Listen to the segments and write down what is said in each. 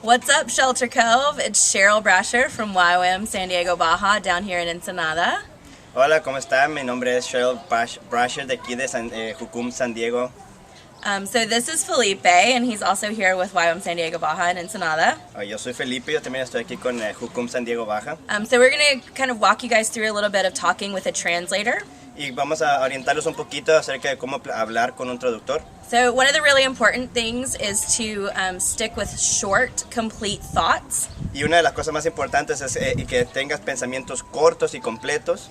What's up, Shelter Cove? It's Cheryl Brasher from YWAM San Diego Baja down here in Ensenada. Hola, ¿cómo están? Mi nombre es Cheryl Brasher de aquí de Jucum, San Diego. So this is Felipe, and he's also here with YWAM San Diego Baja in Ensenada. Yo soy Felipe, yo también estoy aquí con Jucum, San Diego Baja. So we're going to kind of walk you guys through a little bit of talking with a translator. Y vamos a orientarlos un poquito acerca de cómo hablar con un traductor. So one of the really important things is to stick with short, complete thoughts. Y una de las cosas más importantes es que tengas pensamientos cortos y completos.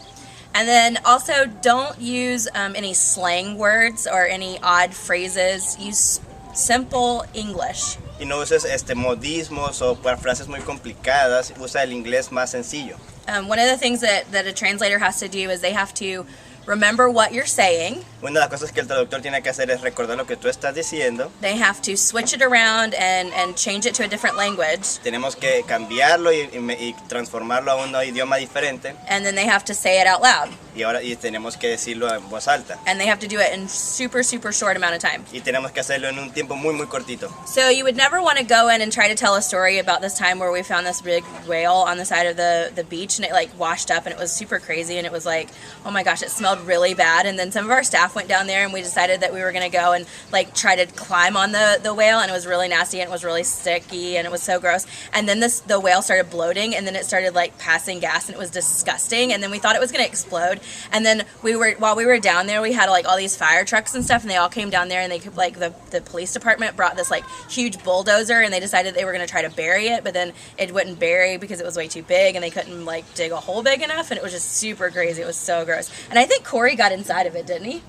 And then also don't use any slang words or any odd phrases. Use simple English. Y no uses modismos o frases muy complicadas, usa el inglés más sencillo. One of the things that a translator has to do is they have to remember what you're saying. Una de las cosas que el traductor tiene que hacer es recordar lo que tú estás diciendo. They have to switch it around and change it to a different language. Tenemos que cambiarlo y transformarlo a un idioma diferente. And then they have to say it out loud. Y tenemos que decirlo en voz alta. And they have to do it in super short amount of time. Y tenemos que hacerlo en un tiempo muy cortito. So you would never want to go in and try to tell a story about this time where we found this big whale on the side of the beach and it like washed up and it was super crazy and it was like, oh my gosh, it smelled really bad. And then some of our staff went down there and we decided that we were going to go and like try to climb on the whale, and it was really nasty and it was really sticky and it was so gross. And then the whale started bloating and then it started like passing gas and it was disgusting, and then we thought it was going to explode. And then while we were down there, we had like all these fire trucks and stuff, and they all came down there, and they could like the police department brought this like huge bulldozer, and they decided they were going to try to bury it, but then it wouldn't bury because it was way too big and they couldn't like dig a hole big enough, and it was just super crazy. It was so gross. And I think Corey got inside of it, didn't he?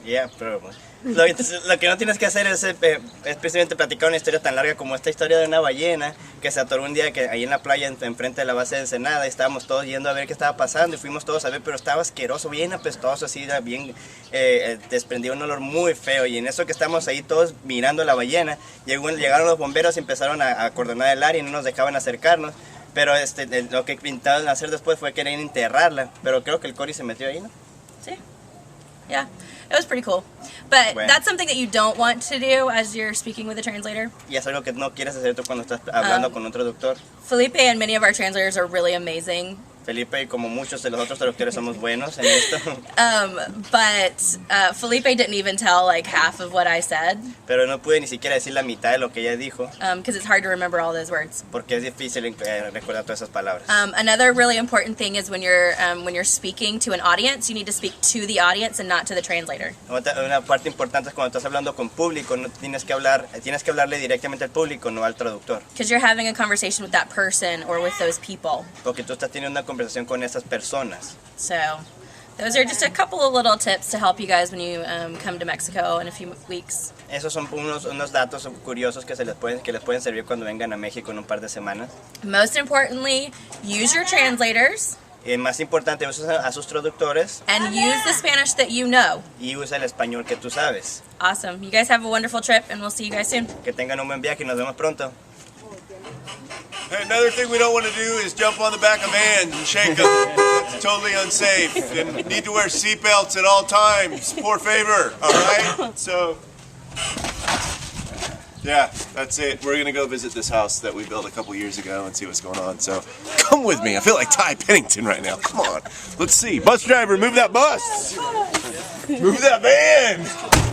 Yeah, pero lo que no tienes que hacer es precisamente platicar una historia tan larga como esta historia de una ballena que se atoró un día que ahí en la playa enfrente de la base de Ensenada, y estábamos todos yendo a ver qué estaba pasando y fuimos todos a ver, pero estaba asqueroso, bien apestoso, así bien desprendía un olor muy feo, y en eso que estamos ahí todos mirando la ballena, llegaron los bomberos y empezaron a acordonar el área y no nos dejaban acercarnos. Pero lo que intentaron hacer después fue querer enterrarla, pero creo que el Cory se metió ahí, ¿no? Sí. Yeah, it was pretty cool. But that's something that you don't want to do as you're speaking with a translator. Y es algo que no quieres hacer tú cuando estás hablando con un traductor. Felipe and many of our translators are really amazing. Felipe y como muchos de los otros traductores somos buenos en esto. But Felipe didn't even tell like half of what I said. Pero no pude ni siquiera decir la mitad de lo que ella dijo. Because it's hard to remember all those words. Porque es difícil recordar todas esas palabras. Another really important thing is when you're speaking to an audience, you need to speak to the audience and not to the translator. Una parte importante es cuando estás hablando con público, no tienes que hablarle directamente al público, no al traductor. Because you're having a conversation with that person or with those people. Porque tú estás teniendo una conversación con esas personas. So, those are just a couple of little tips to help you guys when you come to Mexico in a few weeks. Esos son unos datos curiosos que les pueden servir cuando vengan a México en un par de semanas. Most importantly, use your translators. Más importante, usa a sus traductores. And use the Spanish that you know. Y usa el español que tú sabes. Awesome. You guys have a wonderful trip, and we'll see you guys soon. Que tengan un buen viaje y nos vemos pronto. Hey, another thing we don't want to do is jump on the back of vans and shake them. That's totally unsafe. And need to wear seatbelts at all times. Por favor, all right? So, yeah, that's it. We're going to go visit this house that we built a couple years ago and see what's going on. So, come with me. I feel like Ty Pennington right now. Come on. Let's see. Bus driver, move that bus. Move that van.